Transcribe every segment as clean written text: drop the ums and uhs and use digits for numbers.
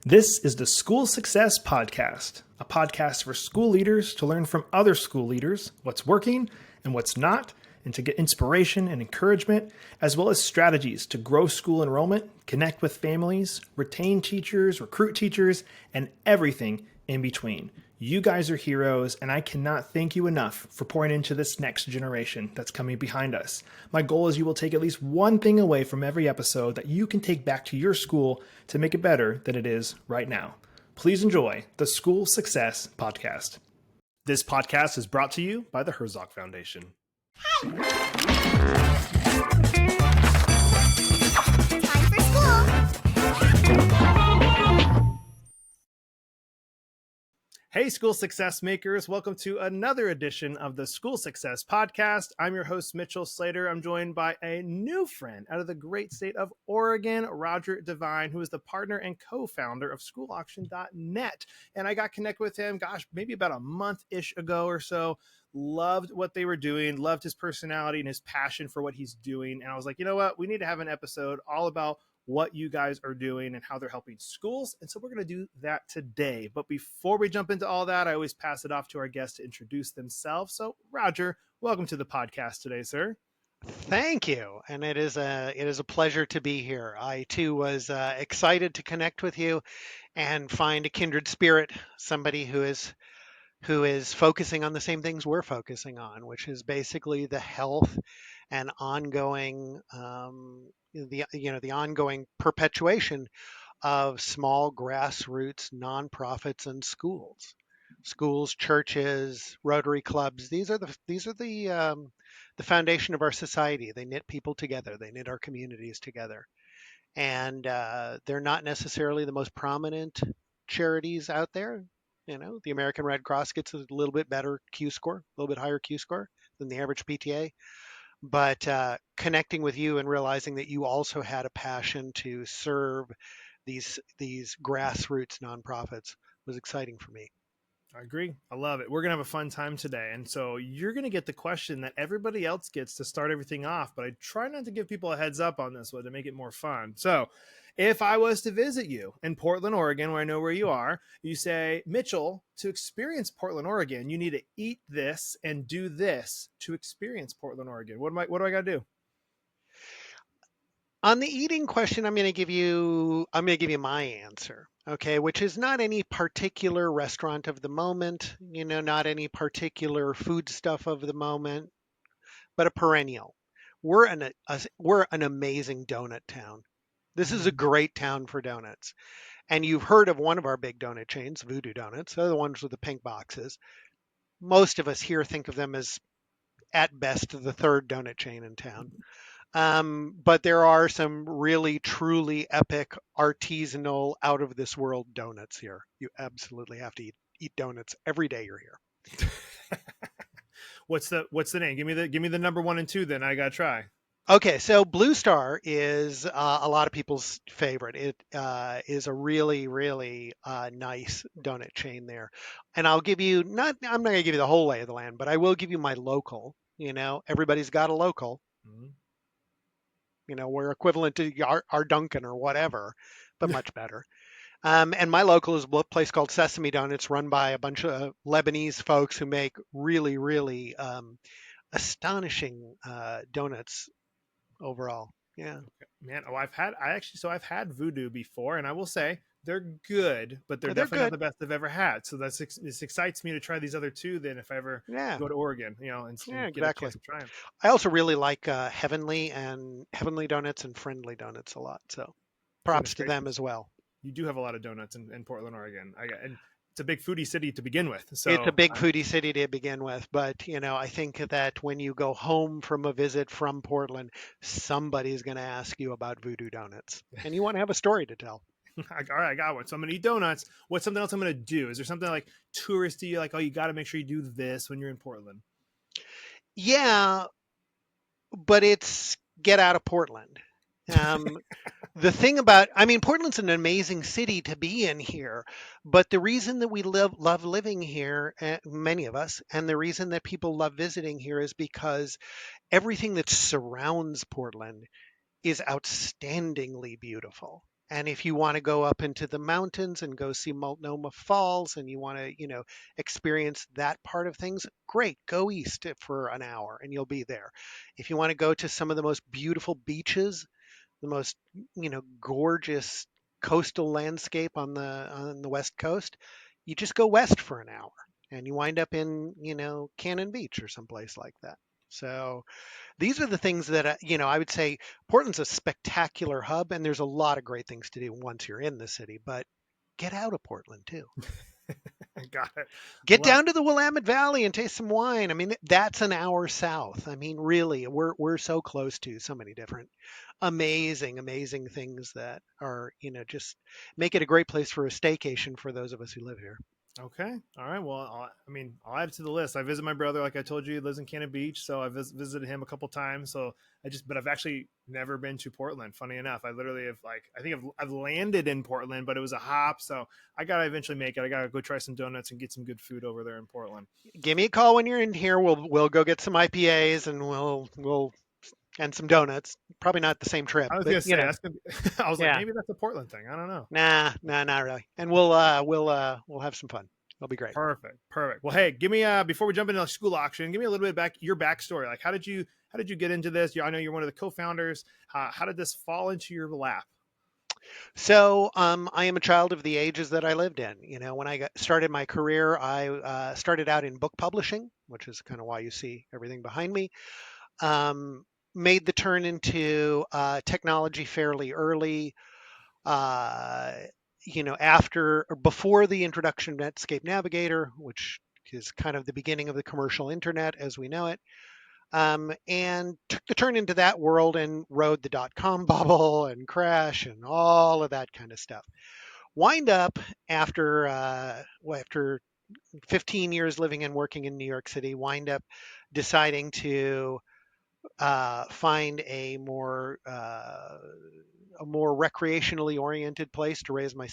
This is the School Success Podcast, a podcast for school leaders to learn from other school leaders what's working and what's not, and to get inspiration and encouragement, as well as strategies to grow school enrollment, connect with families, retain teachers, recruit teachers, and everything in between. You guys are heroes, and I cannot thank you enough for pouring into this next generation that's coming behind us. My goal is you will take at least one thing away from every episode that you can take back to your school to make it better than it is right now. Please enjoy the School Success Podcast. This podcast is brought to you by the Herzog Foundation. Time for school. Hey, School Success Makers. Welcome to another edition of the School Success Podcast. I'm your host, Mitchell Slater. I'm joined by a new friend out of the great state of Oregon, Roger Devine, who is the partner and co-founder of schoolauction.net. And I got connected with him, maybe about a month-ish ago or so. Loved what they were doing, loved his personality and his passion for what he's doing. And I was like, you know what? We need to have an episode all about what you guys are doing and how they're helping schools. And so we're going to do that today. But before we jump into all that, I always pass it off to our guests to introduce themselves. So Roger, welcome to the podcast today, sir. Thank you. And it is a pleasure to be here. I too was excited to connect with you and find a kindred spirit, somebody who is focusing on the same things we're focusing on, which is basically the health and ongoing the ongoing perpetuation of small grassroots nonprofits and schools, churches, Rotary clubs. These are the foundation of our society. They knit people together. They knit our communities together. And they're not necessarily the most prominent charities out there. You know, the American Red Cross gets a little bit better Q score, a little bit higher Q score than the average PTA. But connecting with you and realizing that you also had a passion to serve these grassroots nonprofits was exciting for me. I agree. I love it. We're going to have a fun time today. And so you're going to get the question that everybody else gets to start everything off, but I try not to give people a heads up on this one to make it more fun. So if I was to visit you in Portland, Oregon, where I know where you are, you say, Mitchell, to experience Portland, Oregon, you need to eat this and do this to experience Portland, Oregon. What do I got to do? On the eating question, I'm going to give you my answer, okay, which is not any particular restaurant of the moment, not any particular food stuff of the moment, but a perennial. We're an amazing donut town. This is a great town for donuts. And you've heard of one of our big donut chains, Voodoo Donuts. They're the ones with the pink boxes. Most of us here think of them as, at best, the third donut chain in town. But there are some really, truly epic, artisanal, out-of-this-world donuts here. You absolutely have to eat donuts every day you're here. What's the name? Give me the number 1 and 2. Then I gotta try. Okay, so Blue Star is a lot of people's favorite. It is a really, really nice donut chain there. And I'll give you I'm not going to give you the whole lay of the land, but I will give you my local. Everybody's got a local. Mm-hmm. We're equivalent to our Dunkin' or whatever, but much better. And my local is a place called Sesame Donuts, run by a bunch of Lebanese folks who make really, really astonishing donuts overall. Yeah. Okay. Man, I've had Voodoo before, and I will say they're good, but they're definitely not the best I've ever had. So this excites me to try these other two. Then if I ever go to Oregon, and get a chance to try them. I also really like Heavenly Donuts and Friendly Donuts a lot. So props to them as well. You do have a lot of donuts in Portland, Oregon. And it's a big foodie city to begin with. So it's a big foodie city to begin with. But, I think that when you go home from a visit from Portland, somebody's going to ask you about Voodoo Donuts. And you want to have a story to tell. All right, I got one. So I'm going to eat donuts. What's something else I'm going to do? Is there something like touristy, like, oh, you got to make sure you do this when you're in Portland? Yeah, but it's get out of Portland. The thing about, Portland's an amazing city to be in here, but the reason that we love living here, many of us, and the reason that people love visiting here is because everything that surrounds Portland is outstandingly beautiful. And if you want to go up into the mountains and go see Multnomah Falls and you want to, experience that part of things, great, go east for an hour and you'll be there. If you want to go to some of the most beautiful beaches, the most, gorgeous coastal landscape on the West Coast, you just go west for an hour and you wind up in, Cannon Beach or someplace like that. So these are the things that, I would say Portland's a spectacular hub and there's a lot of great things to do once you're in the city, but get out of Portland too. Got it. Get Love down to the Willamette Valley and taste some wine. I mean, that's an hour south. I mean, really, we're so close to so many different amazing, amazing things that are, just make it a great place for a staycation for those of us who live here. Okay. All right. Well, I'll add it to the list. I visit my brother, like I told you, he lives in Cannon Beach, so I visited him a couple times. So but I've actually never been to Portland. Funny enough, I literally have I think I've landed in Portland, but it was a hop. So I gotta eventually make it. I gotta go try some donuts and get some good food over there in Portland. Give me a call when you're in here. We'll go get some IPAs and we'll and some donuts. Probably not the same trip, I was but gonna say that's gonna be, I was like, yeah. maybe that's a Portland thing. I don't know. Nah, not really. And we'll have some fun. It'll be great. Perfect. Perfect. Well, hey, give me before we jump into the school auction, give me a little bit back your backstory. Like, how did you get into this? I know you're one of the co-founders. How did this fall into your lap? So I am a child of the ages that I lived in. When I started my career, I started out in book publishing, which is kind of why you see everything behind me. Made the turn into technology fairly early. Uh, after or before the introduction of Netscape Navigator, which is kind of the beginning of the commercial internet as we know it. And took the turn into that world and rode the dot-com bubble and crash and all of that kind of stuff. Wind up after 15 years living and working in New York City, wind up deciding to find a more recreationally oriented place to raise my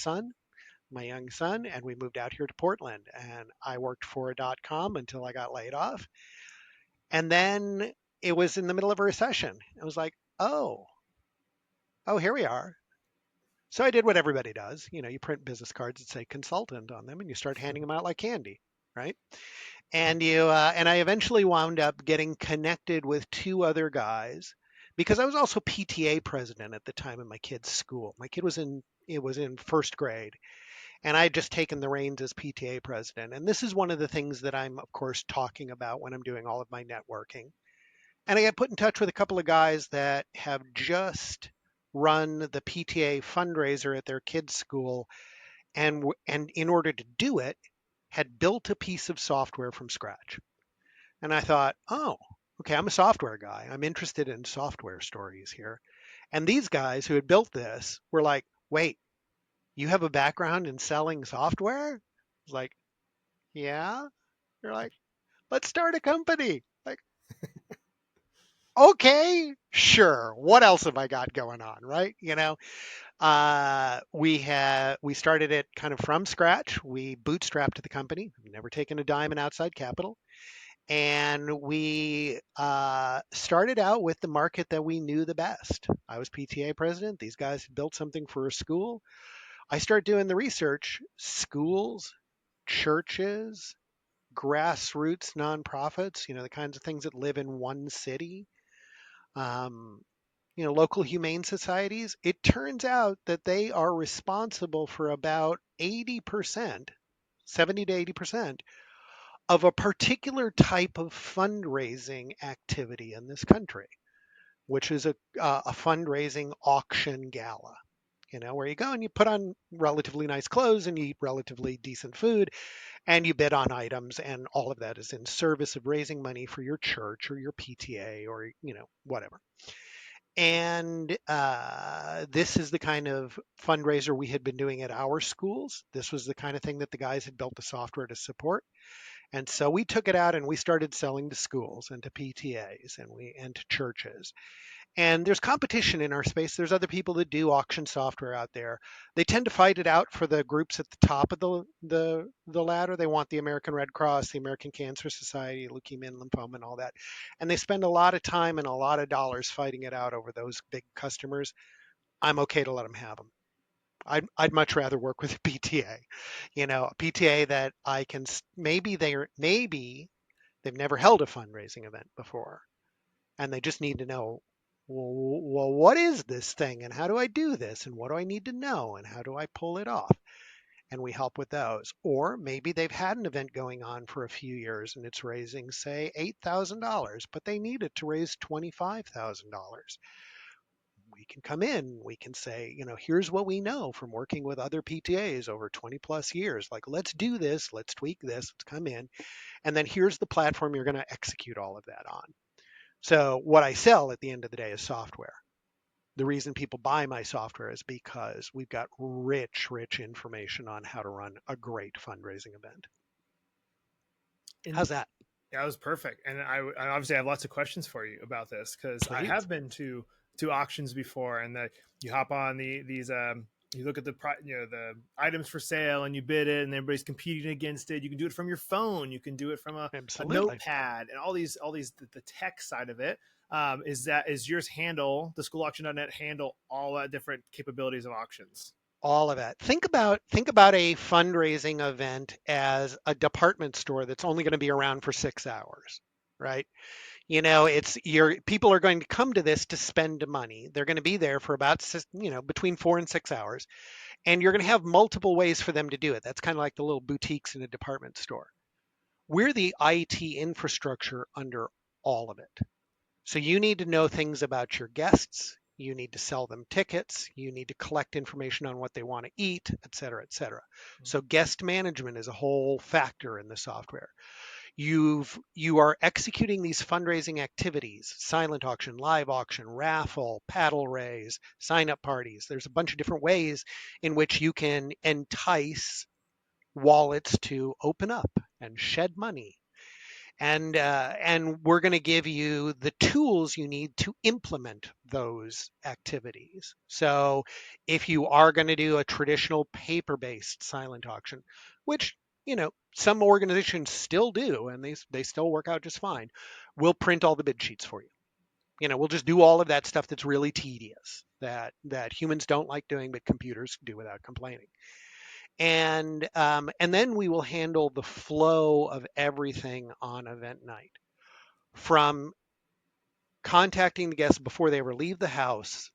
young son, and we moved out here to Portland. And I worked for a dot-com until I got laid off, and then it was in the middle of a recession. I was like, oh, here we are. So I did what everybody does. You print business cards that say consultant on them and you start handing them out like candy, right? And I eventually wound up getting connected with two other guys because I was also PTA president at the time in my kid's school. My kid was in first grade, and I had just taken the reins as PTA president. And this is one of the things that I'm, of course, talking about when I'm doing all of my networking. And I got put in touch with a couple of guys that have just run the PTA fundraiser at their kids' school, and in order to do it, had built a piece of software from scratch. And I thought, oh, okay, I'm a software guy. I'm interested in software stories here. And these guys who had built this were like, wait, you have a background in selling software? I was like, yeah. They're like, let's start a company. Like, okay, sure. What else have I got going on, right? We started it kind of from scratch. We bootstrapped the company. We've never taken a dime in outside capital, and we started out with the market that we knew the best. I was PTA president. These guys had built something for a school. I started doing the research. Schools, churches, grassroots nonprofits. The kinds of things that live in one city. Um, local humane societies, it turns out that they are responsible for about 80%, 70 to 80% of a particular type of fundraising activity in this country, which is a fundraising auction gala. Where you go and you put on relatively nice clothes and you eat relatively decent food and you bid on items, and all of that is in service of raising money for your church or your PTA or whatever. And this is the kind of fundraiser we had been doing at our schools. This was the kind of thing that the guys had built the software to support. And so we took it out and we started selling to schools and to PTAs and to churches. And there's competition in our space. There's other people that do auction software out there. They tend to fight it out for the groups at the top of the ladder. They want the American Red Cross, the American Cancer Society, leukemia and lymphoma, and all that. And they spend a lot of time and a lot of dollars fighting it out over those big customers. I'm okay to let them have them. I'd much rather work with a PTA, a PTA that I can maybe they've never held a fundraising event before, and they just need to know, well, what is this thing, and how do I do this, and what do I need to know, and how do I pull it off? And we help with those. Or maybe they've had an event going on for a few years and it's raising, say, $8,000, but they need it to raise $25,000. We can come in, we can say, here's what we know from working with other PTAs over 20 plus years. Like, let's do this, let's tweak this, let's come in. And then here's the platform you're going to execute all of that on. So what I sell at the end of the day is software. The reason people buy my software is because we've got rich information on how to run a great fundraising event. And How's that? that was perfect. And I obviously have lots of questions for you about this because I Please. have been to auctions before, and that you hop on these you look at the the items for sale and you bid it, and everybody's competing against it. You can do it from your phone, you can do it from a notepad, and all these the tech side of it. Is yours handle the schoolauction.net handle all that different capabilities of auctions? All of that. Think about a fundraising event as a department store that's only going to be around for 6 hours, right? It's people are going to come to this to spend money. They're going to be there for about between 4 and 6 hours, and you're going to have multiple ways for them to do it. That's kind of like the little boutiques in a department store. We're the IT infrastructure under all of it. So you need to know things about your guests. You need to sell them tickets. You need to collect information on what they want to eat, et cetera, et cetera. So guest management is a whole factor in the software. You are executing these fundraising activities: silent auction, live auction, raffle, paddle raise, sign up parties. There's a bunch of different ways in which you can entice wallets to open up and shed money. And we're going to give you the tools you need to implement those activities. So if you are going to do a traditional paper-based silent auction, which some organizations still do, and they still work out just fine, we'll print all the bid sheets for you. We'll just do all of that stuff that's really tedious, that humans don't like doing, but computers do without complaining. And then we will handle the flow of everything on event night, from contacting the guests before they ever leave the house,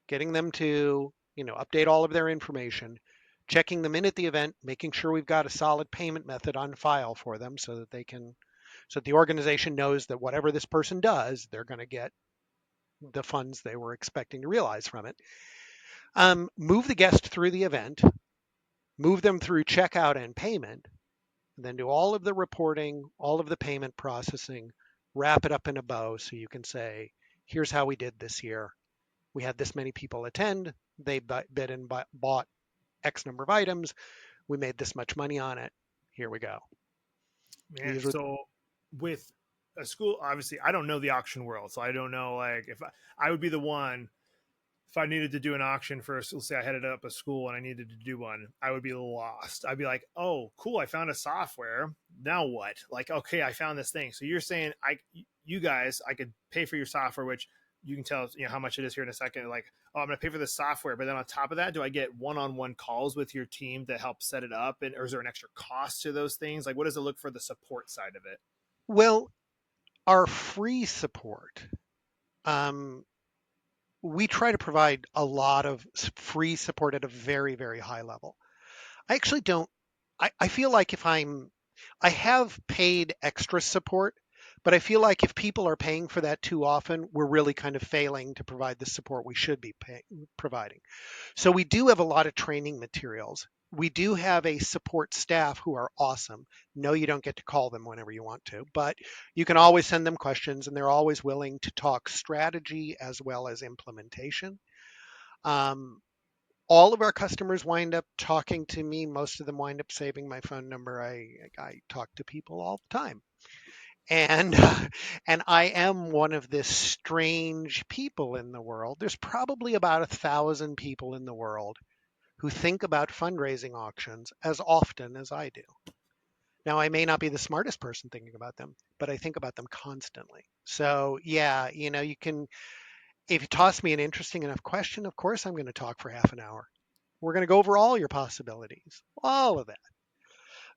getting them to update all of their information, checking them in at the event, making sure we've got a solid payment method on file for them so that the organization knows that whatever this person does, they're going to get the funds they were expecting to realize from it. Move the guest through the event, move them through checkout and payment, then do all of the reporting, all of the payment processing, wrap it up in a bow so you can say, here's how we did this year. We had this many people attend. They bid and bought X number of items. We made this much money on it. Here we go. Man, so with a school, obviously, I don't know the auction world, so I don't know, like, if I would be the one. If I needed to do an auction for, let's say I headed up a school and I needed to do one, I would be lost. I'd be like, oh, cool, I found a software. Now what? Like, okay, I found this thing. So you're saying you guys, I could pay for your software, which you can tell how much it is here in a second. Like, oh, I'm going to pay for the software, but then on top of that, do I get one-on-one calls with your team to help set it up, or is there an extra cost to those things? Like, what does it look for the support side of it? Well, our free support, we try to provide a lot of free support at a very, very high level. I actually don't, I feel like I have paid extra support, but I feel like if people are paying for that too often, we're really kind of failing to provide the support we should be providing. So we do have a lot of training materials. We do have a support staff who are awesome. No, you don't get to call them whenever you want to, but you can always send them questions, and they're always willing to talk strategy as well as implementation. All of our customers wind up talking to me. Most of them wind up saving my phone number. I talk to people all the time. And and I am one of the strange people in the world. There's probably about 1,000 people in the world who think about fundraising auctions as often as I do. Now, I may not be the smartest person thinking about them, but I think about them constantly. So yeah, you can, if you toss me an interesting enough question, of course I'm going to talk for half an hour. We're going to go over all your possibilities, all of that.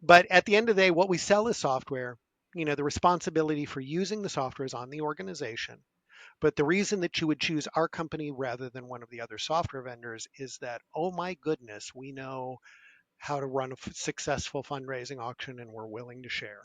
But at the end of the day, what we sell is software. The responsibility for using the software is on the organization. But the reason that you would choose our company rather than one of the other software vendors is that, oh my goodness, we know how to run a successful fundraising auction and we're willing to share.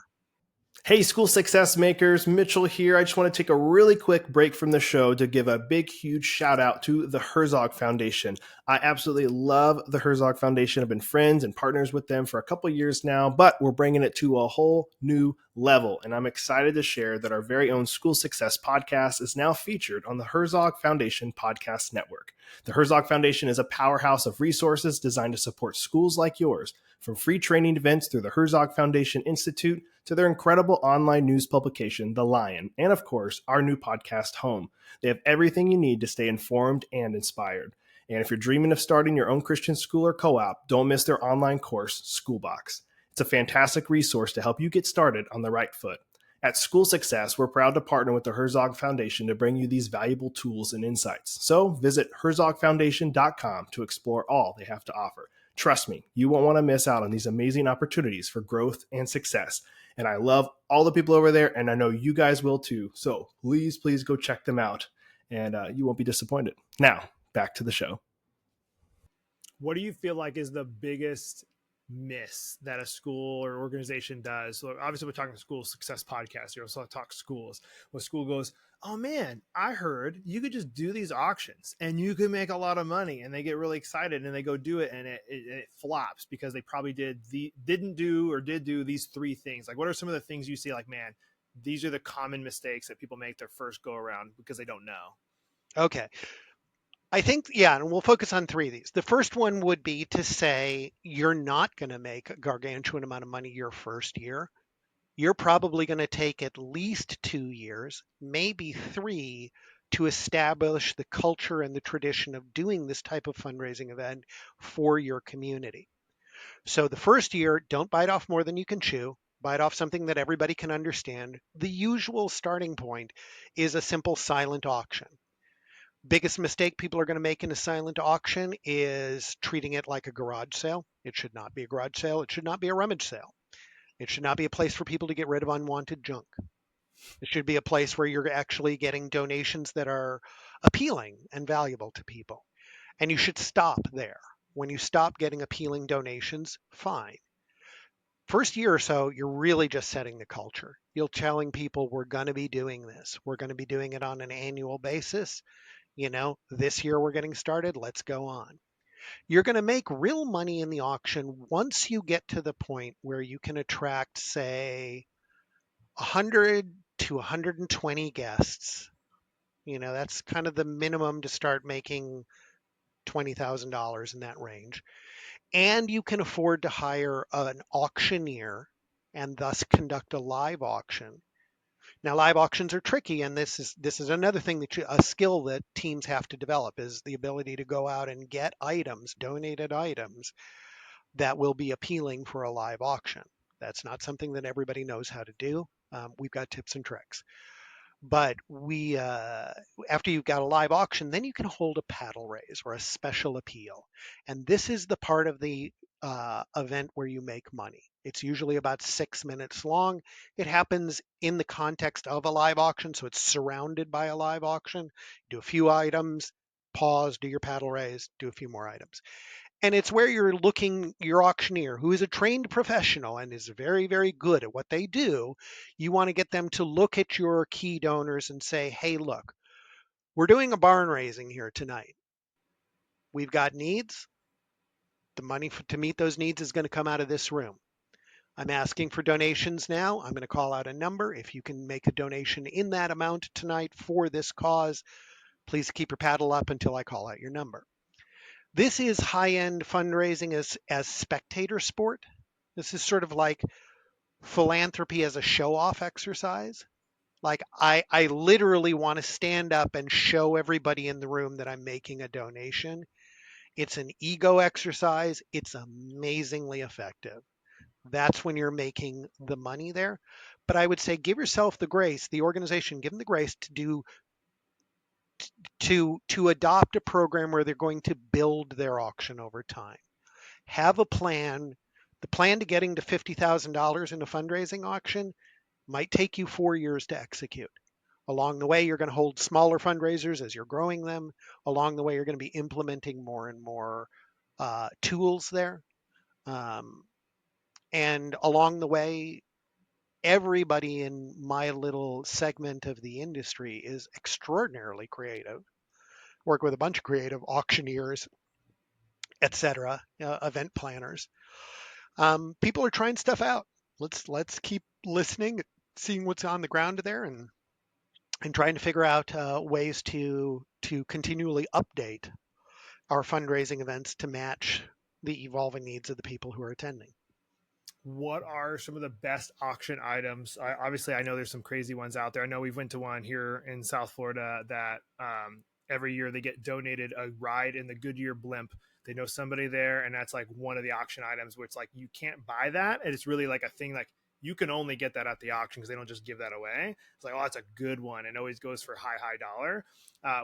Hey, school success makers, Mitchell here. I just want to take a really quick break from the show to give a big, huge shout out to the Herzog Foundation. I absolutely love the Herzog Foundation. I've been friends and partners with them for a couple years now, but we're bringing it to a whole new level. And I'm excited to share that our very own School Success podcast is now featured on the Herzog Foundation Podcast Network. The Herzog Foundation is a powerhouse of resources designed to support schools like yours, from free training events through the Herzog Foundation Institute to their incredible online news publication, The Lion, and of course, our new podcast, Home. They have everything you need to stay informed and inspired. And if you're dreaming of starting your own Christian school or co-op, don't miss their online course, Schoolbox. It's a fantastic resource to help you get started on the right foot. At School Success, we're proud to partner with the Herzog Foundation to bring you these valuable tools and insights. So visit herzogfoundation.com to explore all they have to offer. Trust me, you won't want to miss out on these amazing opportunities for growth and success. And I love all the people over there, and I know you guys will too. So please go check them out, and you won't be disappointed. Now, back to the show. What do you feel like is the biggest miss that a school or organization does? So obviously, we're talking school success podcast. You also talk schools. When school goes, oh man, I heard you could just do these auctions and you can make a lot of money, and they get really excited and they go do it, and it flops because they probably did do these three things. Like, what are some of the things you see? Like, man, these are the common mistakes that people make their first go around because they don't know. Okay. I think, yeah, and we'll focus on three of these. The first one would be to say you're not going to make a gargantuan amount of money your first year. You're probably going to take at least 2 years, maybe 3, to establish the culture and the tradition of doing this type of fundraising event for your community. So the first year, don't bite off more than you can chew. Bite off something that everybody can understand. The usual starting point is a simple silent auction. Biggest mistake people are going to make in a silent auction is treating it like a garage sale. It should not be a garage sale. It should not be a rummage sale. It should not be a place for people to get rid of unwanted junk. It should be a place where you're actually getting donations that are appealing and valuable to people. And you should stop there. When you stop getting appealing donations, fine. First year or so, you're really just setting the culture. You're telling people we're going to be doing this. We're going to be doing it on an annual basis. This year we're getting started. Let's go on. You're going to make real money in the auction once you get to the point where you can attract, say, 100 to 120 guests. That's kind of the minimum to start making $20,000 in that range. And you can afford to hire an auctioneer and thus conduct a live auction. Now, live auctions are tricky, and this is another thing a skill that teams have to develop is the ability to go out and get items, donated items, that will be appealing for a live auction. That's not something that everybody knows how to do. We've got tips and tricks. But after you've got a live auction, then you can hold a paddle raise or a special appeal. And this is the part of the event where you make money. It's usually about 6 minutes long. It happens in the context of a live auction, so it's surrounded by a live auction. Do a few items, pause, do your paddle raise, do a few more items. And it's where your auctioneer, who is a trained professional and is very, very good at what they do, you want to get them to look at your key donors and say, hey, look, we're doing a barn raising here tonight. We've got needs. The money to meet those needs is going to come out of this room. I'm asking for donations now. I'm going to call out a number. If you can make a donation in that amount tonight for this cause, please keep your paddle up until I call out your number. This is high-end fundraising as spectator sport. This is sort of like philanthropy as a show-off exercise. Like I literally want to stand up and show everybody in the room that I'm making a donation. It's an ego exercise. It's amazingly effective. That's when you're making the money there. But I would say give yourself the grace, the organization, give them the grace to adopt a program where they're going to build their auction over time. Have a plan. The plan to getting to $50,000 in a fundraising auction might take you 4 years to execute. Along the way, you're going to hold smaller fundraisers as you're growing them. Along the way, you're going to be implementing more and more tools there. And along the way, everybody in my little segment of the industry is extraordinarily creative. Work with a bunch of creative auctioneers, etc., event planners. People are trying stuff out. Let's keep listening, seeing what's on the ground there, and trying to figure out ways to continually update our fundraising events to match the evolving needs of the people who are attending. What are some of the best auction items? Obviously, I know there's some crazy ones out there. I know we've went to one here in South Florida that every year they get donated a ride in the Goodyear blimp. They know somebody there, and that's like one of the auction items where it's like you can't buy that, and it's really like a thing like you can only get that at the auction because they don't just give that away. It's like, oh, that's a good one, and always goes for high dollar.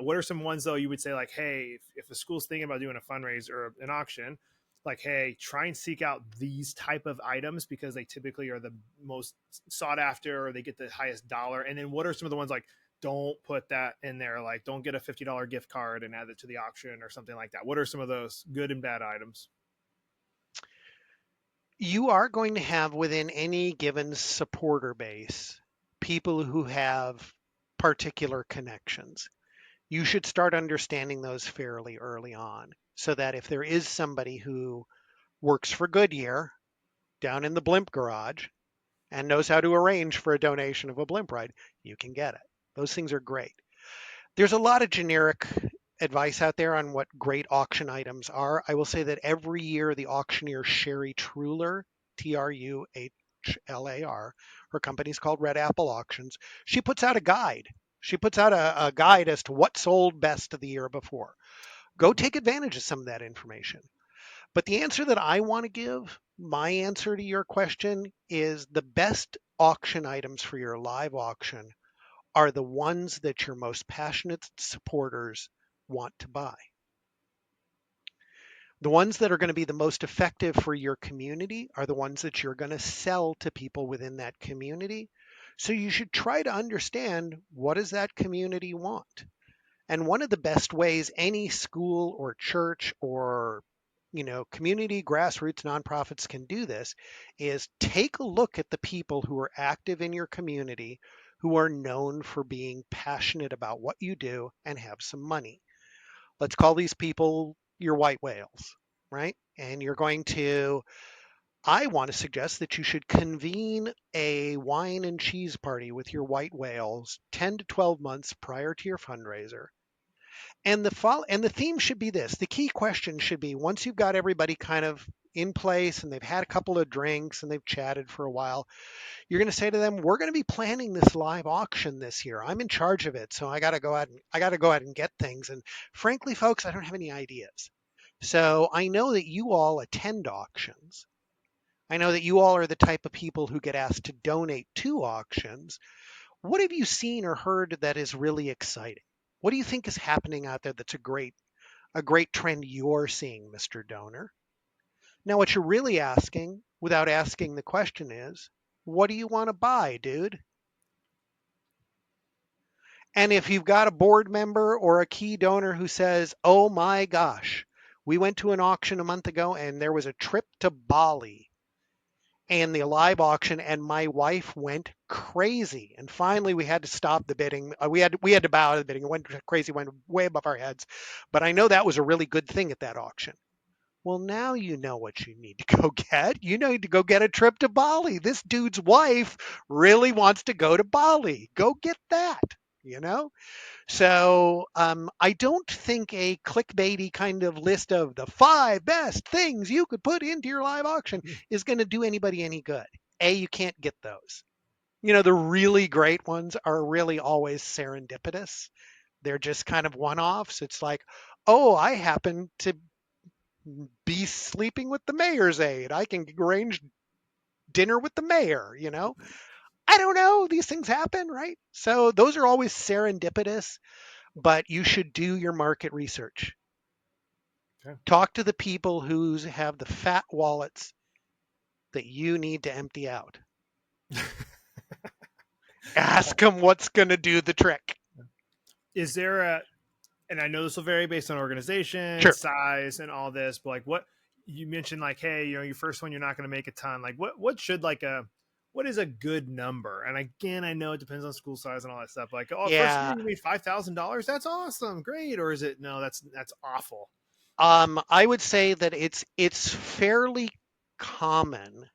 What are some ones though you would say like, hey, if the school's thinking about doing a fundraiser or an auction, like, hey, try and seek out these type of items because they typically are the most sought after or they get the highest dollar. And then what are some of the ones like, don't put that in there, like don't get a $50 gift card and add it to the auction or something like that? What are some of those good and bad items? You are going to have within any given supporter base people who have particular connections. You should start understanding those fairly early on so that if there is somebody who works for Goodyear down in the blimp garage and knows how to arrange for a donation of a blimp ride, you can get it. Those things are great. There's a lot of generic advice out there on what great auction items are. I will say that every year the auctioneer Sherry Truhlar, Truhlar, her company's called Red Apple Auctions, she puts out a guide. She puts out a guide as to what sold best the year before. Go take advantage of some of that information. But the answer that I want to give, my answer to your question, is the best auction items for your live auction are the ones that your most passionate supporters want to buy. The ones that are going to be the most effective for your community are the ones that you're going to sell to people within that community. So you should try to understand, what does that community want? And one of the best ways any school or church or community grassroots nonprofits can do this is take a look at the people who are active in your community, who are known for being passionate about what you do and have some money. Let's call these people your white whales, right? And I want to suggest that you should convene a wine and cheese party with your white whales 10 to 12 months prior to your fundraiser. And the theme should be this. The key question should be, once you've got everybody kind of in place and they've had a couple of drinks and they've chatted for a while, you're going to say to them, we're going to be planning this live auction this year. I'm in charge of it, so I got to go out and get things. And frankly, folks, I don't have any ideas. So I know that you all attend auctions. I know that you all are the type of people who get asked to donate to auctions. What have you seen or heard that is really exciting? What do you think is happening out there that's a great trend you're seeing, Mr. Donor? Now, what you're really asking, without asking the question, is, what do you want to buy, dude? And if you've got a board member or a key donor who says, oh my gosh, we went to an auction a month ago and there was a trip to Bali and the live auction, and my wife went crazy. And finally, we had to stop the bidding. We had to bow to the bidding. It went crazy, went way above our heads. But I know that was a really good thing at that auction. Well, now you know what you need to go get. You need to go get a trip to Bali. This dude's wife really wants to go to Bali. Go get that, you know? So I don't think a clickbaity kind of list of the 5 best things you could put into your live auction is going to do anybody any good. You can't get those. The really great ones are really always serendipitous. They're just kind of one-offs. It's like, oh, I happen to be sleeping with the mayor's aide. I can arrange dinner with the mayor, I don't know. These things happen, right? So those are always serendipitous. but you should do your market research. Okay. Talk to the people who have the fat wallets that you need to empty out. Ask them what's going to do the trick. Is there a, and I know this will vary based on organization, Sure. size, and all this, but like what you mentioned, like, hey, your first one, you're not going to make a ton. Like, what should like a, what is a good number? And again, I know it depends on school size and all that stuff. Like, oh, first year Yeah. you made $5,000. That's awesome, great. Or is it no? That's awful. I would say that it's fairly common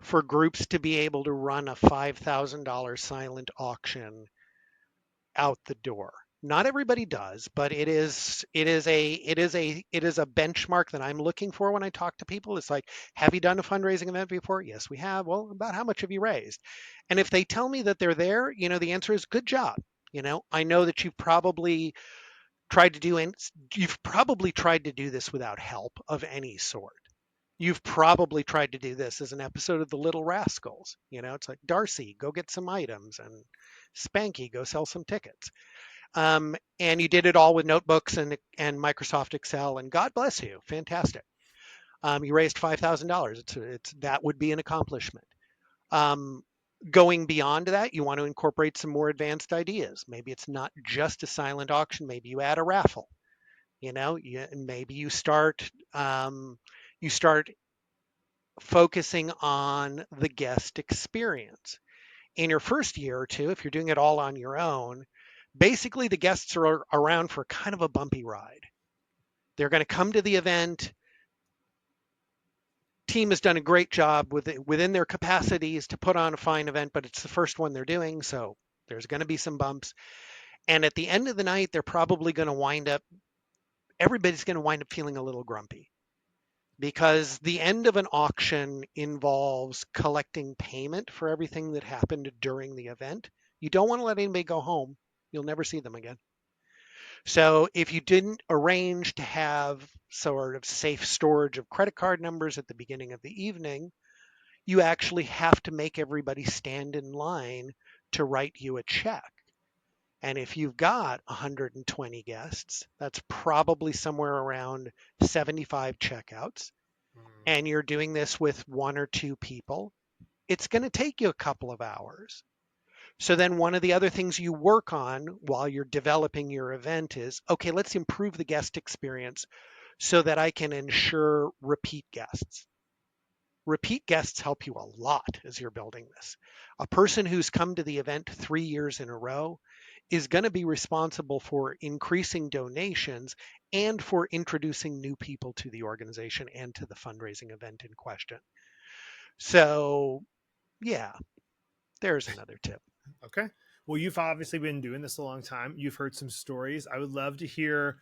for groups to be able to run a $5,000 silent auction out the door. Not everybody does, but it is a benchmark that I'm looking for when I talk to people. It's like, have you done a fundraising event before? Yes, we have. Well, about how much have you raised? And if they tell me that they're there, the answer is good job. I know that you've probably tried to do this without help of any sort. You've probably tried to do this as an episode of The Little Rascals. It's like, Darcy, go get some items, and Spanky, go sell some tickets. And you did it all with notebooks and Microsoft Excel, and God bless you, fantastic. You raised $5,000. It's that would be an accomplishment. Um, Going beyond that, you want to incorporate some more advanced ideas. Maybe it's not just a silent auction. Maybe you add a raffle. Maybe you start focusing on the guest experience. In your first year or two, if you're doing it all on your own, basically the guests are around for kind of a bumpy ride. They're going to come to the event. Team has done a great job within their capacities to put on a fine event, but it's the first one they're doing, so there's going to be some bumps. And at the end of the night, everybody's going to wind up feeling a little grumpy, because the end of an auction involves collecting payment for everything that happened during the event. You don't want to let anybody go home. You'll never see them again. So if you didn't arrange to have sort of safe storage of credit card numbers at the beginning of the evening, you actually have to make everybody stand in line to write you a check. And if you've got 120 guests, that's probably somewhere around 75 checkouts, Mm, and you're doing this with one or two people, it's going to take you a couple of hours. So then one of the other things you work on while you're developing your event is, okay, let's improve the guest experience so that I can ensure repeat guests. Repeat guests help you a lot as you're building this. A person who's come to the event 3 years in a row is going to be responsible for increasing donations and for introducing new people to the organization and to the fundraising event in question. So, yeah, there's another tip. okay. Well, you've obviously been doing this a long time. You've heard some stories. I would love to hear.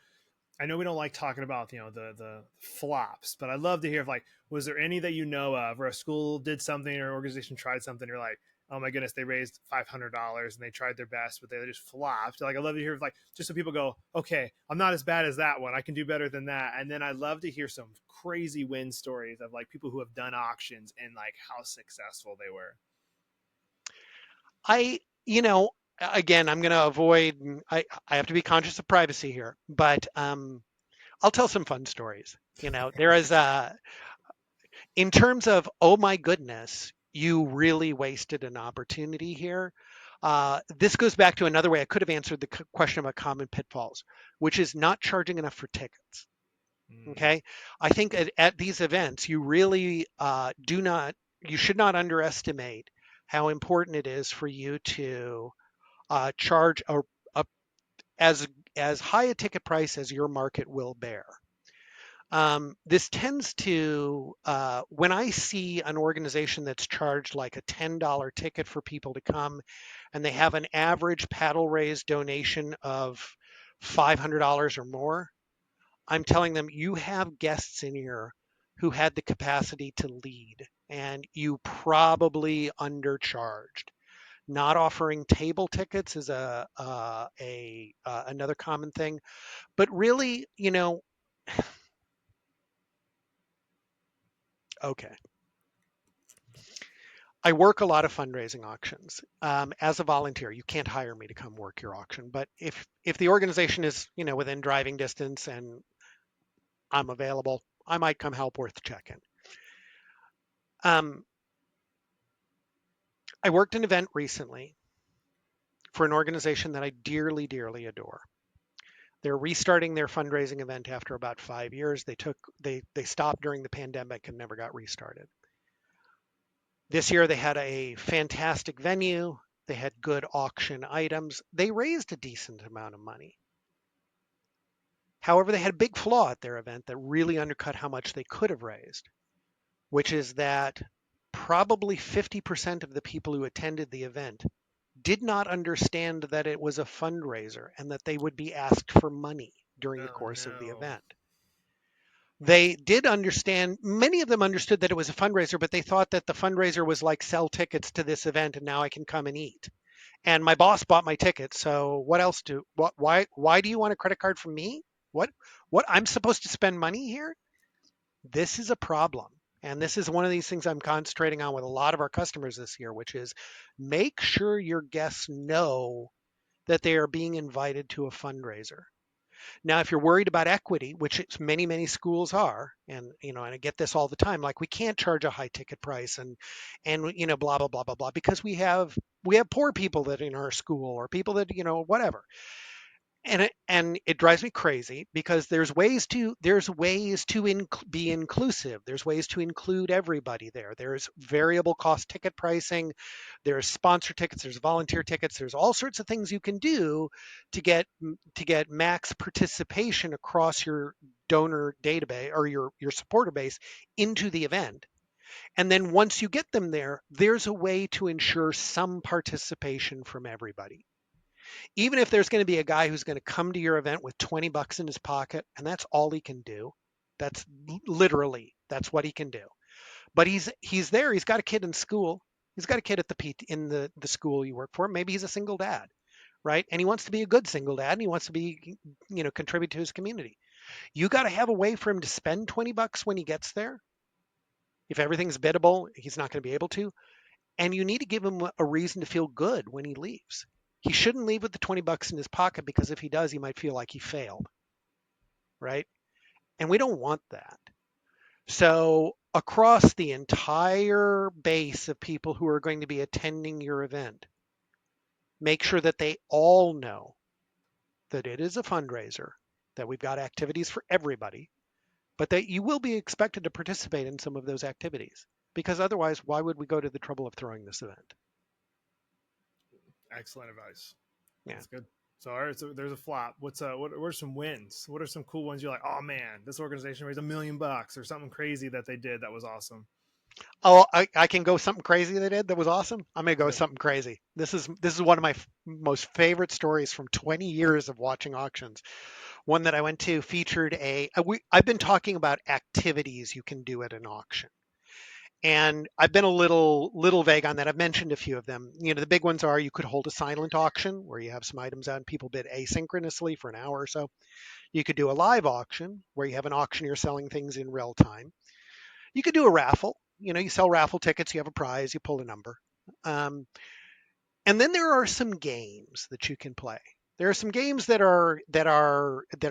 I know we don't like talking about the flops, but I'd love to hear if like was there any that you know of where a school did something or an organization tried something, you're like, oh my goodness, they raised $500 and they tried their best, but they just flopped. Like I'd love to hear if like just so people go, okay, I'm not as bad as that one. I can do better than that. And then I'd love to hear some crazy win stories of like people who have done auctions and like how successful they were. I, you know, Again, I'm going to avoid, I have to be conscious of privacy here, but I'll tell some fun stories. There is in terms of, oh my goodness, you really wasted an opportunity here. This goes back to another way I could have answered the question about common pitfalls, which is not charging enough for tickets. Mm, Okay. I think at these events, you really you should not underestimate how important it is for you to charge a as as high a ticket price as your market will bear. This tends to, when I see an organization that's charged like a $10 ticket for people to come, and they have an average paddle raise donation of $500 or more, I'm telling them, you have guests in here who had the capacity to lead, and you probably undercharged. Not offering table tickets is another common thing, but really, okay. I work a lot of fundraising auctions as a volunteer. You can't hire me to come work your auction, but if the organization is within driving distance and I'm available, I might come help with the check-in. Um, I worked an event recently for an organization that I dearly, dearly adore. They're restarting their fundraising event after about 5 years. They stopped during the pandemic and never got restarted. This year they had a fantastic venue. They had good auction items. They raised a decent amount of money. However, they had a big flaw at their event that really undercut how much they could have raised, which is that probably 50% of the people who attended the event did not understand that it was a fundraiser and that they would be asked for money during the Oh course of the no. event. They did understand, many of them understood that it was a fundraiser, but they thought that the fundraiser was like sell tickets to this event and now I can come and eat. And my boss bought my ticket, so what else why do you want a credit card from me? What I'm supposed to spend money here? This is a problem. And this is one of these things I'm concentrating on with a lot of our customers this year, which is make sure your guests know that they are being invited to a fundraiser. Now, if you're worried about equity, which many, many schools are, and I get this all the time, like we can't charge a high ticket price and blah blah blah blah blah because we have poor people that in our school or people that whatever. And it drives me crazy because there's ways to be inclusive. There's ways to include everybody there. There's variable cost ticket pricing. There's sponsor tickets. There's volunteer tickets. There's all sorts of things you can do to get max participation across your donor database or your supporter base into the event. And then once you get them there, there's a way to ensure some participation from everybody. Even if there's going to be a guy who's going to come to your event with 20 bucks in his pocket and that's all he can do, that's literally that's what he can do. But he's there, he's got a kid in school, he's got a kid at in the school you work for, maybe he's a single dad, right? And he wants to be a good single dad and he wants to be contribute to his community. You got to have a way for him to spend 20 bucks when he gets there. If everything's biddable, he's not going to be able to, and you need to give him a reason to feel good when he leaves. He shouldn't leave with the 20 bucks in his pocket because if he does, he might feel like he failed, right? And we don't want that. So across the entire base of people who are going to be attending your event, make sure that they all know that it is a fundraiser, that we've got activities for everybody, but that you will be expected to participate in some of those activities. Because otherwise, why would we go to the trouble of throwing this event? Excellent advice. Yeah. That's good. So, all right, so there's a flop. What are some wins? What are some cool ones you're like, oh man, this organization raised $1 million or something crazy that they did that was awesome? Oh, I can go something crazy they did that was awesome. I'm gonna go with Yep. something crazy. This is one of my most favorite stories from 20 years of watching auctions. One that I went to featured I've been talking about activities you can do at an auction. And I've been a little vague on that. I've mentioned a few of them. The big ones are you could hold a silent auction where you have some items out and people bid asynchronously for an hour or so. You could do a live auction where you have an auctioneer selling things in real time. You could do a raffle. You sell raffle tickets, you have a prize, you pull a number. Um, and then there are some games that you can play. There are some games that are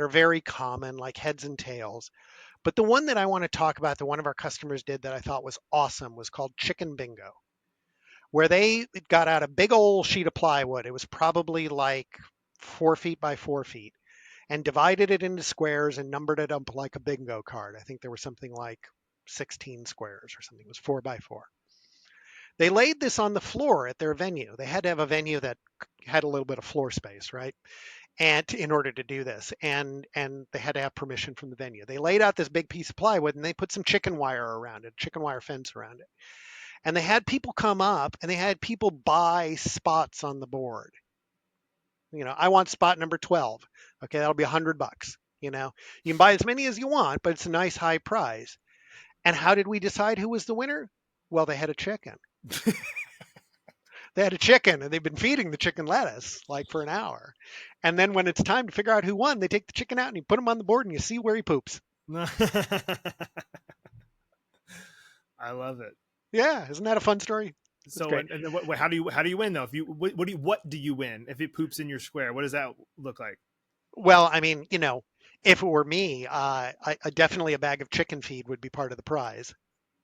very common, like heads and tails. But the one that I want to talk about, that one of our customers did that I thought was awesome, was called Chicken Bingo, where they got out a big old sheet of plywood. It was probably like 4 feet by 4 feet, and divided it into squares and numbered it up like a bingo card. I think there was something like 16 squares or something. It was 4 by 4. They laid this on the floor at their venue. They had to have a venue that had a little bit of floor space, right? And in order to do this, and they had to have permission from the venue. They laid out this big piece of plywood and they put some chicken wire around it, chicken wire fence around it. And they had people come up and they had people buy spots on the board. I want spot number 12. Okay, that'll be $100. You can buy as many as you want, but it's a nice high prize. And how did we decide who was the winner? Well, they had a chicken. They had a chicken and they've been feeding the chicken lettuce like for an hour. And then when it's time to figure out who won, they take the chicken out and you put him on the board and you see where he poops. I love it. Yeah, isn't that a fun story? That's So great. and then how do you win though? If you what do you win if it poops in your square? What does that look like? Well, I mean, if it were me, I definitely a bag of chicken feed would be part of the prize.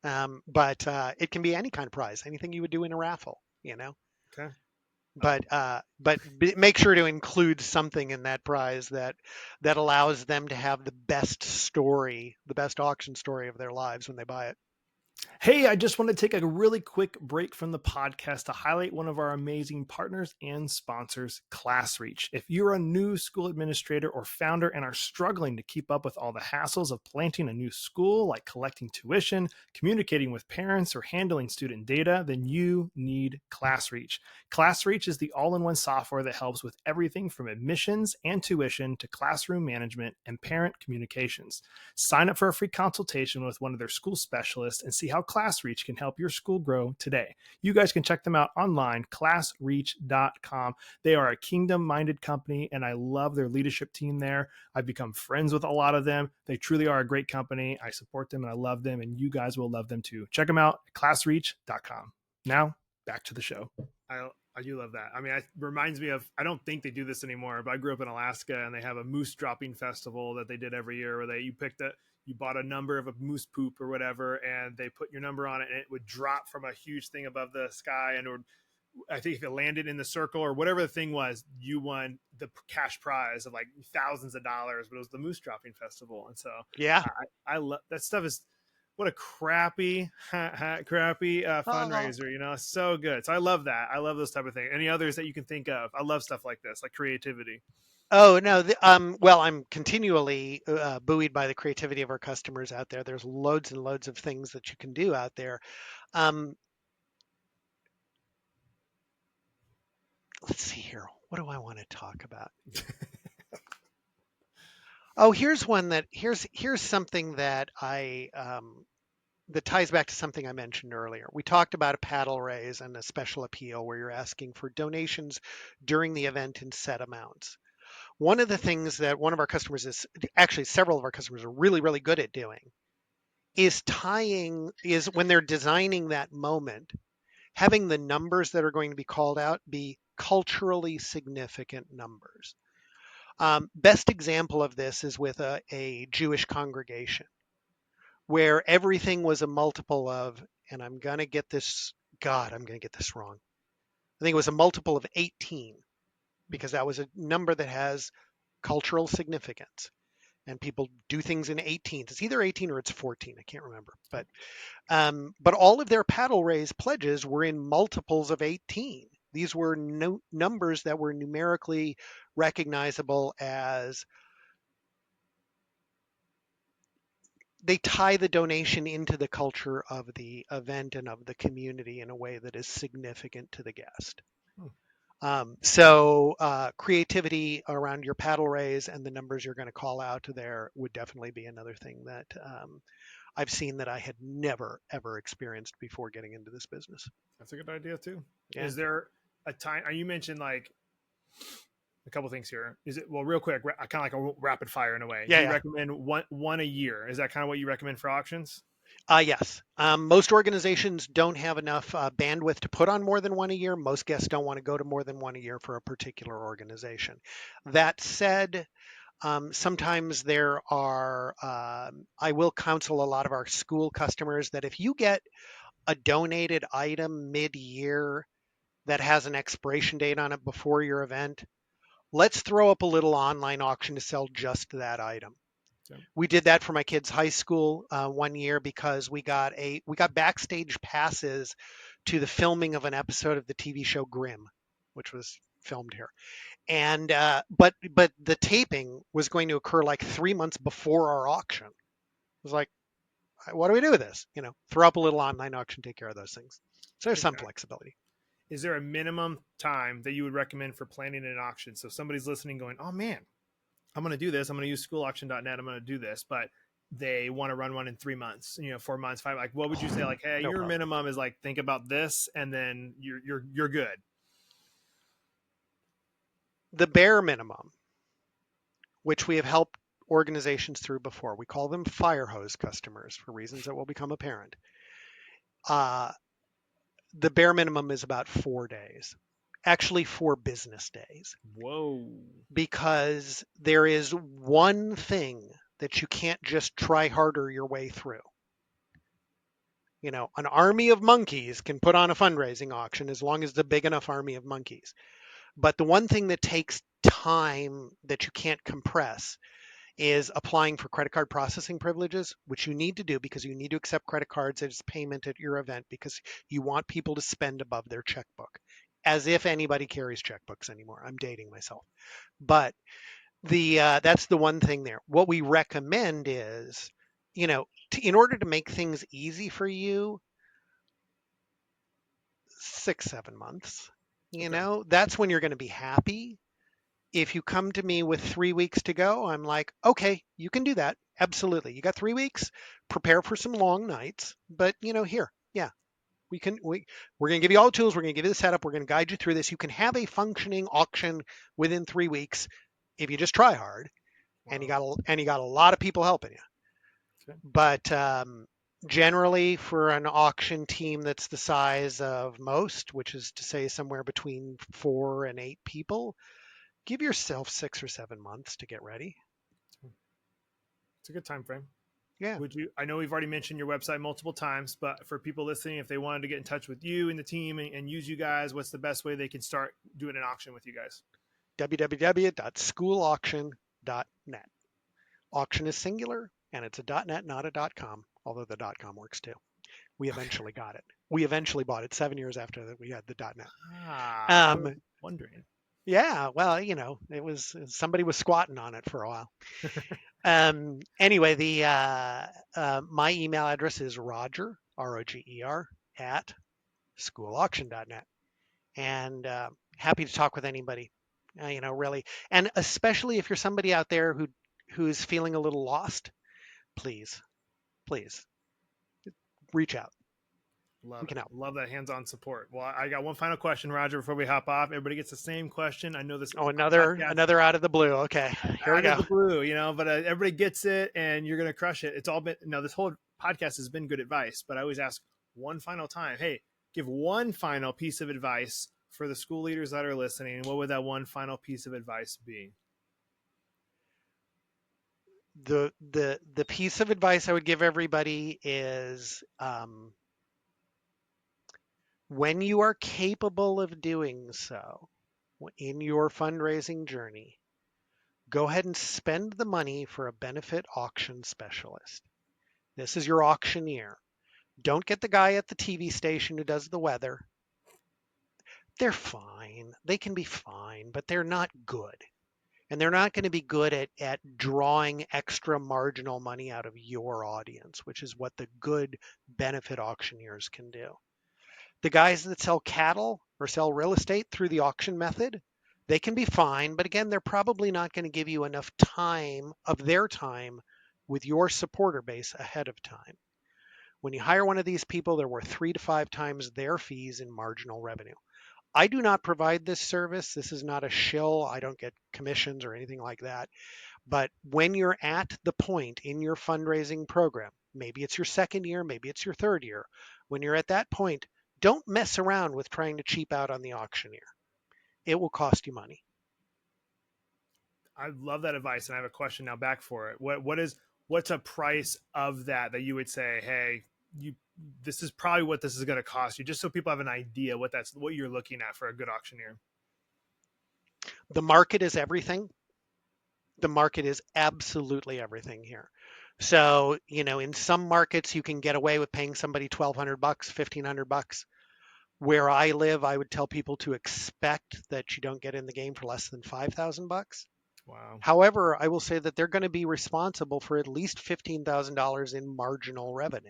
But it can be any kind of prize, anything you would do in a raffle. Okay. But make sure to include something in that prize that allows them to have the best story, the best auction story of their lives when they buy it. Hey, I just want to take a really quick break from the podcast to highlight one of our amazing partners and sponsors, ClassReach. If you're a new school administrator or founder and are struggling to keep up with all the hassles of planting a new school, like collecting tuition, communicating with parents, or handling student data, then you need ClassReach. ClassReach is the all-in-one software that helps with everything from admissions and tuition to classroom management and parent communications. Sign up for a free consultation with one of their school specialists and see how ClassReach can help your school grow today. You guys can check them out online, classreach.com. They are a kingdom-minded company, and I love their leadership team there. I've become friends with a lot of them. They truly are a great company. I support them, and I love them, and you guys will love them too. Check them out at classreach.com. Now, back to the show. I do love that. I mean, it reminds me of, I don't think they do this anymore, but I grew up in Alaska and they have a moose dropping festival that they did every year where you bought a number of a moose poop or whatever, and they put your number on it and it would drop from a huge thing above the sky. And it would, I think if it landed in the circle or whatever the thing was, you won the cash prize of like thousands of dollars, but it was the moose dropping festival. And so Yeah. I love that stuff. Is what a crappy Oh, fundraiser, it's so good. So I love that. I love those type of things. Any others that you can think of? I love stuff like this, like creativity. oh no. Well, I'm continually buoyed by the creativity of our customers out there. There's loads and loads of things that you can do out there. Um, let's see here. What do I want to talk about? Oh, here's something that that ties back to something I mentioned earlier. We talked about a paddle raise and a special appeal where you're asking for donations during the event in set amounts. One of the things that one of our customers is actually several of our customers are really, really good at doing is when they're designing that moment, having the numbers that are going to be called out be culturally significant numbers. Best example of this is with a Jewish congregation where everything was a multiple of, and I'm going to get this, God, I'm going to get this wrong. I think it was a multiple of 18 because that was a number that has cultural significance. And people do things in 18s. It's either 18 or it's 14. I can't remember. But all of their paddle raise pledges were in multiples of 18. These were numbers that were numerically recognizable as they tie the donation into the culture of the event and of the community in a way that is significant to the guest. Hmm. So creativity around your paddle raise and the numbers you're going to call out there would definitely be another thing that I've seen that I had never ever experienced before getting into this business. That's a good idea too. Yeah. Is there a time? You mentioned like a couple things here. Is it, well, real quick, kind of like a rapid fire in a way? Yeah, Do you yeah. recommend one a year? Is that kind of what you recommend for auctions? Yes. Most organizations don't have enough bandwidth to put on more than one a year. Most guests don't want to go to more than one a year for a particular organization. That said, sometimes there are, I will counsel a lot of our school customers that if you get a donated item mid-year that has an expiration date on it before your event, let's throw up a little online auction to sell just that item. Okay. We did that for my kids' high school one year because we got backstage passes to the filming of an episode of the TV show Grimm, which was filmed here. And but the taping was going to occur like 3 months before our auction. It was like, what do we do with this? Throw up a little online auction, take care of those things. So there's some Okay. flexibility. Is there a minimum time that you would recommend for planning an auction? So if somebody's listening going, oh man, I'm going to do this. I'm going to use schoolauction.net. I'm going to do this, but they want to run one in 3 months, 4 months, 5. Like, what would you say? Like, hey, No your problem. minimum is like, think about this, and then you're good. The bare minimum, which we have helped organizations through before, we call them fire hose customers for reasons that will become apparent. Uh, the bare minimum is about 4 days, actually 4 business days, Whoa. because there is one thing that you can't just try harder your way through. You know, an army of monkeys can put on a fundraising auction as long as it's a big enough army of monkeys. But the one thing that takes time that you can't compress is applying for credit card processing privileges, which you need to do because you need to accept credit cards as payment at your event because you want people to spend above their checkbook. As if anybody carries checkbooks anymore. I'm dating myself. But that's the one thing there. What we recommend is, in order to make things easy for you, 6-7 months. Okay. That's when you're going to be happy. If you come to me with 3 weeks to go, I'm like, okay, you can do that. Absolutely. You got 3 weeks. Prepare for some long nights. But here, yeah, we're going to give you all the tools. We're going to give you the setup. We're going to guide you through this. You can have a functioning auction within 3 weeks if you just try hard, and you Wow. got a lot of people helping you. Okay. But generally, for an auction team that's the size of most, which is to say somewhere between 4 and 8 people, give yourself 6 or 7 months to get ready. It's a good time frame. Yeah. I know we've already mentioned your website multiple times, but for people listening, if they wanted to get in touch with you and the team and use you guys, what's the best way they can start doing an auction with you guys? www.schoolauction.net. Auction is singular, and it's a .net, not a .com, although the .com works too. We eventually got it. We eventually bought it 7 years after that we had the .net. I was wondering. Yeah, well, it was somebody was squatting on it for a while. Anyway, the my email address is Roger, ROGER, at schoolauction.net, and happy to talk with anybody. Really, and especially if you're somebody out there who's feeling a little lost, please reach out. Love We it. can help. Love that hands-on support. Well, I got one final question, Roger, before we hop off. Everybody gets the same question. I know this Oh, podcast another out of the blue. Okay, here we out of go. the blue, but everybody gets it, and you're gonna crush it. It's all been this whole podcast has been good advice, but I always ask one final time, hey, give one final piece of advice for the school leaders that are listening. What would that one final piece of advice be? The piece of advice I would give everybody is when you are capable of doing so in your fundraising journey, go ahead and spend the money for a benefit auction specialist. This is your auctioneer. Don't get the guy at the TV station who does the weather. They're fine. They can be fine, but they're not good. And they're not going to be good at drawing extra marginal money out of your audience, which is what the good benefit auctioneers can do. The guys that sell cattle or sell real estate through the auction method, they can be fine, but again, they're probably not going to give you enough time of their time with your supporter base ahead of time. When you hire one of these people, they're worth 3 to 5 times their fees in marginal revenue. I do not provide this service. This is not a shill. I don't get commissions or anything like that. But when you're at the point in your fundraising program, maybe it's your second year, maybe it's your third year, when you're at that point, don't mess around with trying to cheap out on the auctioneer. It will cost you money. I love that advice, and I have a question now back for it. What's a price of that you would say, hey, this is probably what this is going to cost you, just so people have an idea what you're looking at for a good auctioneer. The market is everything. The market is absolutely everything here. So, in some markets you can get away with paying somebody $1,200, $1,500. Where I live, I would tell people to expect that you don't get in the game for less than $5,000. Wow. However, I will say that they're going to be responsible for at least $15,000 in marginal revenue,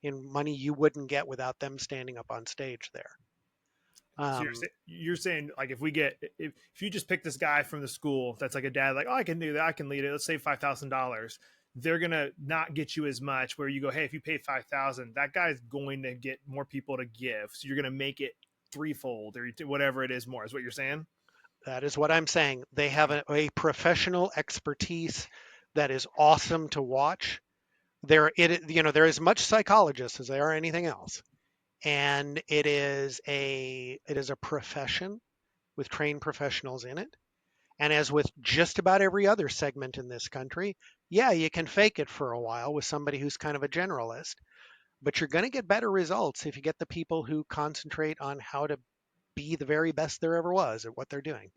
in money you wouldn't get without them standing up on stage there. So you're saying, like, if you just pick this guy from the school that's like a dad, like, oh, I can do that, I can lead it, let's save $5,000, they're gonna not get you as much. Where you go, hey, if you pay 5,000, that guy's going to get more people to give, so you're gonna make it threefold or whatever it is more. Is what you're saying? That is what I'm saying. They have a professional expertise that is awesome to watch. They're as much psychologists as they are anything else. and it is a profession with trained professionals in it. And as with just about every other segment in this country, yeah, you can fake it for a while with somebody who's kind of a generalist, but you're going to get better results if you get the people who concentrate on how to be the very best there ever was at what they're doing.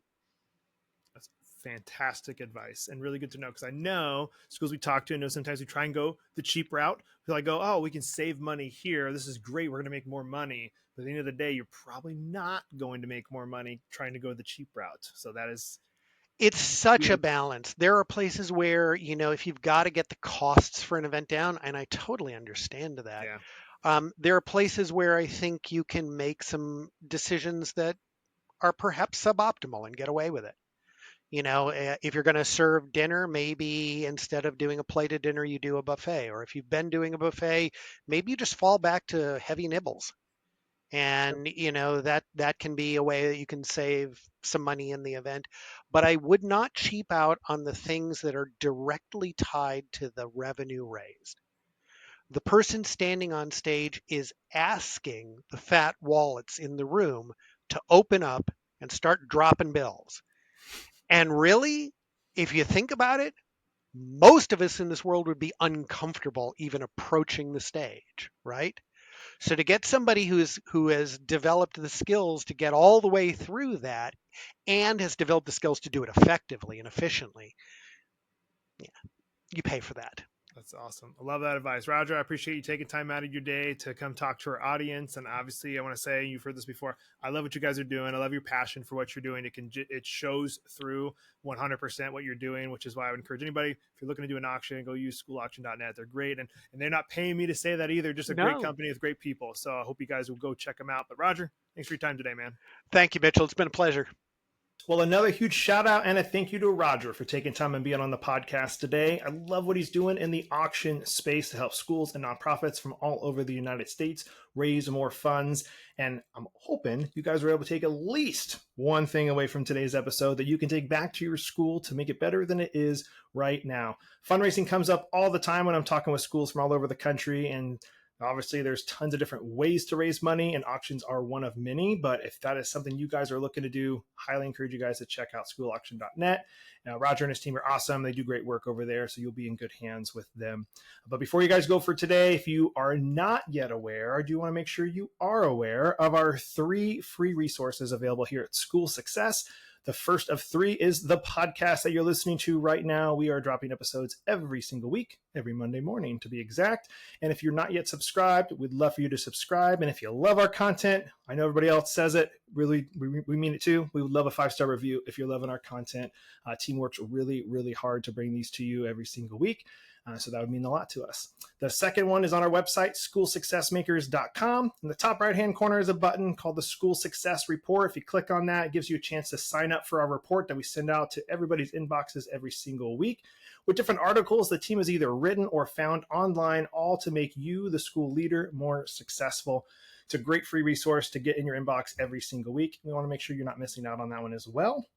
That's fantastic advice and really good to know, because I know schools we talk to, I know sometimes we try and go the cheap route. We like go, oh, we can save money here. This is great. We're going to make more money. But at the end of the day, you're probably not going to make more money trying to go the cheap route. So that is It's such a really, balance. There are places where, if you've got to get the costs for an event down, and I totally understand that. yeah. There are places where I think you can make some decisions that are perhaps suboptimal and get away with it. If you're going to serve dinner, maybe instead of doing a plated dinner, you do a buffet. Or if you've been doing a buffet, maybe you just fall back to heavy nibbles. And that can be a way that you can save some money in the event. But I would not cheap out on the things that are directly tied to the revenue raised. The person standing on stage is asking the fat wallets in the room to open up and start dropping bills. And really, if you think about it, most of us in this world would be uncomfortable even approaching the stage, right? So to get somebody who has developed the skills to get all the way through that and has developed the skills to do it effectively and efficiently, yeah, you pay for that. That's awesome. I love that advice. Roger, I appreciate you taking time out of your day to come talk to our audience. And obviously, I want to say, you've heard this before, I love what you guys are doing. I love your passion for what you're doing. It shows through 100% what you're doing, which is why I would encourage anybody, if you're looking to do an auction, go use schoolauction.net. They're great. And they're not paying me to say that either. Just a great No. company with great people. So I hope you guys will go check them out. But Roger, thanks for your time today, man. Thank you, Mitchell. It's been a pleasure. Well, another huge shout out and a thank you to Roger for taking time and being on the podcast today. I love what he's doing in the auction space to help schools and nonprofits from all over the United States raise more funds. And I'm hoping you guys were able to take at least one thing away from today's episode that you can take back to your school to make it better than it is right now. Fundraising comes up all the time when I'm talking with schools from all over the country, and obviously, there's tons of different ways to raise money, and auctions are one of many. But if that is something you guys are looking to do, highly encourage you guys to check out schoolauction.net. Roger and his team are awesome. They do great work over there, so you'll be in good hands with them. But before you guys go for today, if you are not yet aware, I do want to make sure you are aware of our 3 free resources available here at School Success. The first of 3 is the podcast that you're listening to right now. We are dropping episodes every single week, every Monday morning to be exact. And if you're not yet subscribed, we'd love for you to subscribe. And if you love our content, I know everybody else says it, really, we mean it too. We would love a 5-star review if you're loving our content. Team works really, really hard to bring these to you every single week. So that would mean a lot to us. The second one is on our website, schoolsuccessmakers.com. In the top right-hand corner is a button called the School Success Report. If you click on that, it gives you a chance to sign up for our report that we send out to everybody's inboxes every single week with different articles the team has either written or found online, all to make you, the school leader, more successful. It's a great free resource to get in your inbox every single week. We want to make sure you're not missing out on that one as well.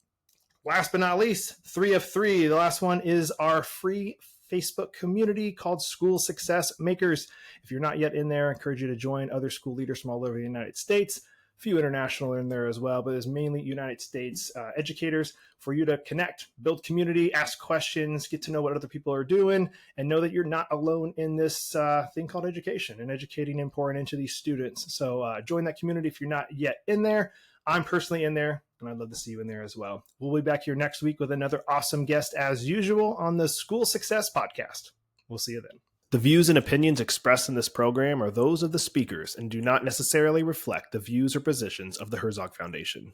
Last but not least, 3 of 3. The last one is our free Facebook community called School Success Makers. If you're not yet in there, I encourage you to join other school leaders from all over the United States. A few international in there as well, but it's mainly United States educators for you to connect, build community, ask questions, get to know what other people are doing, and know that you're not alone in this thing called education and educating and pouring into these students. So join that community if you're not yet in there. I'm personally in there, and I'd love to see you in there as well. We'll be back here next week with another awesome guest as usual on the School Success Podcast. We'll see you then. The views and opinions expressed in this program are those of the speakers and do not necessarily reflect the views or positions of the Herzog Foundation.